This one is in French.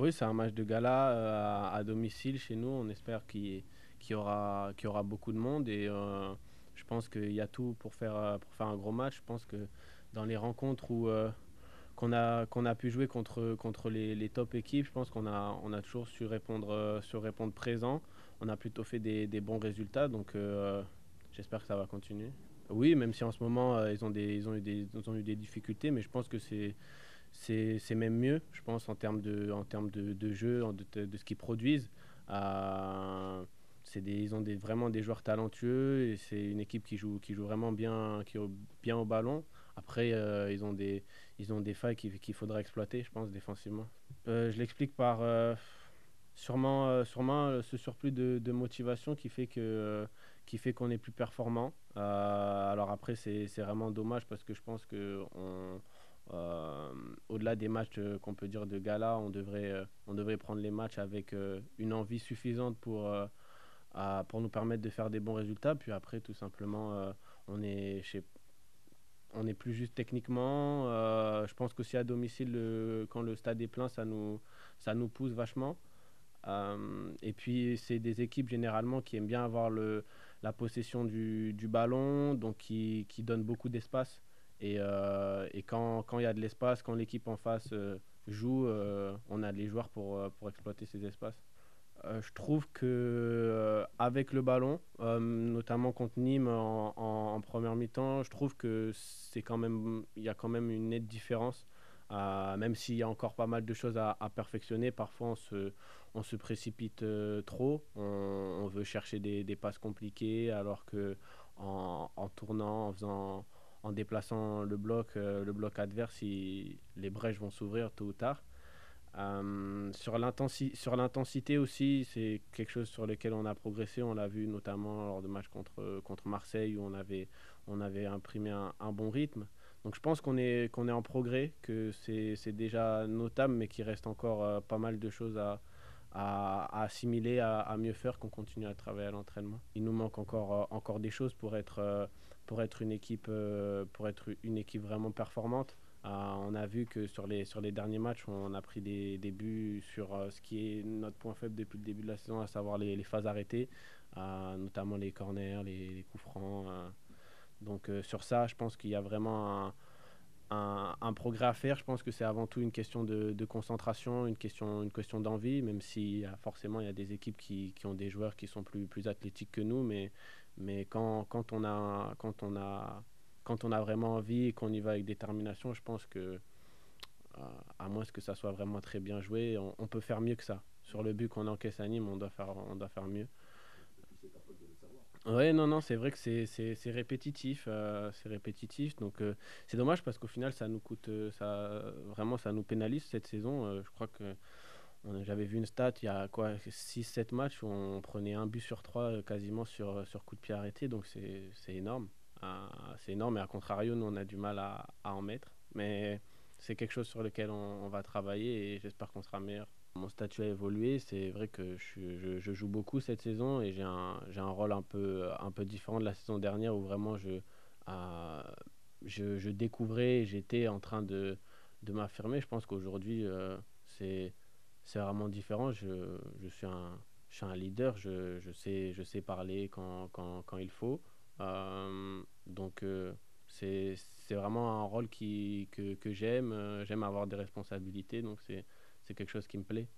Oui, c'est un match de gala à domicile chez nous. On espère qu'il y aura beaucoup de monde et je pense qu'il y a tout pour faire un gros match. Je pense que dans les rencontres qu'on a pu jouer contre les top équipes, je pense on a toujours su répondre présent. On a plutôt fait des bons résultats, donc j'espère que ça va continuer. Oui, même si en ce moment ils ont eu des difficultés, mais je pense que c'est même mieux, je pense, en termes de jeu, de ce qu'ils produisent. Euh, ils ont vraiment des joueurs talentueux et c'est une équipe qui joue vraiment bien, qui joue bien au ballon. Après, ils ont des failles qu'il faudra exploiter, je pense, défensivement. Je l'explique par ce surplus de motivation qui fait qu'on est plus performant. Alors après, c'est vraiment dommage parce que je pense que euh, au-delà des matchs qu'on peut dire de gala, on devrait prendre les matchs avec une envie suffisante pour nous permettre de faire des bons résultats. Puis après, tout simplement, on est, je sais on est plus juste techniquement. Je pense qu'aussi à domicile, quand le stade est plein, ça nous pousse vachement. Et puis, c'est des équipes généralement qui aiment bien avoir la possession du ballon, donc qui donnent beaucoup d'espace. Et quand il y a de l'espace, quand l'équipe en face joue, on a les joueurs pour exploiter ces espaces. Je trouve que avec le ballon, notamment contre Nîmes en première mi-temps, je trouve que il y a quand même une nette différence. Même s'il y a encore pas mal de choses à perfectionner, parfois on se précipite trop, on veut chercher des passes compliquées, alors que en tournant, en déplaçant le bloc adverse, les brèches vont s'ouvrir tôt ou tard. Sur l'intensité aussi, c'est quelque chose sur lequel on a progressé. On l'a vu notamment lors de matchs contre Marseille où on avait imprimé un bon rythme. Donc je pense qu'on est en progrès, que c'est déjà notable, mais qu'il reste encore pas mal de choses à assimiler, à mieux faire, qu'on continue à travailler à l'entraînement. Il nous manque encore des choses pour être une équipe vraiment performante. On a vu que sur les derniers matchs, on a pris des buts sur ce qui est notre point faible depuis le début de la saison, à savoir les phases arrêtées, notamment les corners, les coups francs. Donc sur ça, je pense qu'il y a vraiment un progrès à faire. Je pense que c'est avant tout une question de concentration, une question d'envie, même si forcément il y a des équipes qui ont des joueurs qui sont plus athlétiques que nous, mais quand on a vraiment envie et qu'on y va avec détermination, je pense que à moins que ça soit vraiment très bien joué, on peut faire mieux que ça. Sur le but qu'on encaisse à Nîmes, on doit faire mieux. Ouais, non, non, c'est vrai que c'est répétitif, c'est répétitif. Donc c'est dommage parce qu'au final, ça nous coûte, vraiment, ça nous pénalise cette saison. Je crois que j'avais vu une stat il y a quoi, 6 7 matchs où on prenait un but sur trois quasiment sur coup de pied arrêté. Donc c'est énorme. C'est énorme et à contrario, nous, on a du mal à en mettre. Mais c'est quelque chose sur lequel on va travailler et j'espère qu'on sera meilleur. Mon statut a évolué. C'est vrai que je joue beaucoup cette saison et j'ai un rôle un peu différent de la saison dernière où vraiment euh, je découvrais et j'étais en train de m'affirmer. Je pense qu'aujourd'hui, c'est vraiment différent. Je suis un leader, je sais parler quand il faut. Donc, c'est vraiment un rôle que j'aime. J'aime avoir des responsabilités, donc c'est quelque chose qui me plaît.